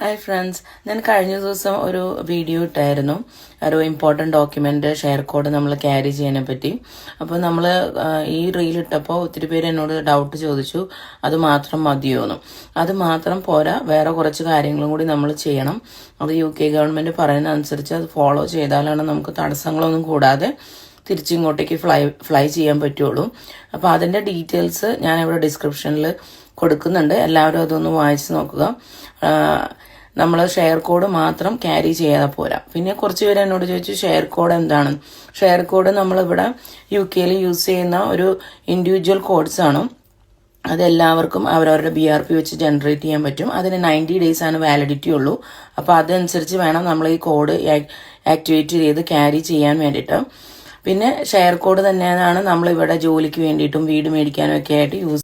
Hi friends, ഞാൻ കഴിഞ്ഞ ദിവസം ഒരു വീഡിയോ ഇട്ടായിരുന്നു. ഒരു ഇമ്പോർട്ടൻറ്റ് ഡോക്യുമെൻ്റ് ഷെയർ കോഡ് നമ്മൾ ക്യാരി ചെയ്യാനെ പറ്റി. അപ്പോൾ നമ്മൾ ഈ റീൽ ഇട്ടപ്പോൾ ഒത്തിരി പേര് എന്നോട് ഡൗട്ട് ചോദിച്ചു, അത് മാത്രം മതിയോന്നും. അത് മാത്രം പോരാ, വേറെ കുറച്ച് കാര്യങ്ങളും കൂടി നമ്മൾ ചെയ്യണം. അത് UK ഗവൺമെൻറ് പറയുന്ന അനുസരിച്ച് അത് ഫോളോ ചെയ്താലാണ് നമുക്ക് തടസ്സങ്ങളൊന്നും കൂടാതെ തിരിച്ചിങ്ങോട്ടേക്ക് ഫ്ലൈ ചെയ്യാൻ പറ്റുള്ളൂ. അപ്പോൾ അതിൻ്റെ ഡീറ്റെയിൽസ് ഞാൻ ഇവിടെ ഡിസ്ക്രിപ്ഷനിൽ കൊടുക്കുന്നുണ്ട്. എല്ലാവരും അതൊന്ന് വായിച്ച് നോക്കുക. നമ്മൾ ഷെയർ കോഡ് മാത്രം ക്യാരി ചെയ്യാതെ പോരാ. പിന്നെ കുറച്ച് പേര് എന്നോട് ചോദിച്ചു ഷെയർ കോഡ് എന്താണ്. ഷെയർ കോഡ് നമ്മളിവിടെ UK യൂസ് ചെയ്യുന്ന ഒരു ഇൻഡിവിജ്വൽ കോഡ്സാണ്. അതെല്ലാവർക്കും അവരവരുടെ BRP വെച്ച് ജനറേറ്റ് ചെയ്യാൻ പറ്റും. അതിന് 90 days ആണ് വാലിഡിറ്റി ഉള്ളൂ. അപ്പോൾ അതനുസരിച്ച് വേണം നമ്മൾ ഈ കോഡ് ആക്ടിവേറ്റ് ചെയ്ത് ക്യാരി ചെയ്യാൻ വേണ്ടിയിട്ട്. പിന്നെ ഷെയർ കോഡ് തന്നെയാണ് നമ്മളിവിടെ ജോലിക്ക് വേണ്ടിയിട്ടും വീട് മേടിക്കാനും ഒക്കെ ആയിട്ട് യൂസ്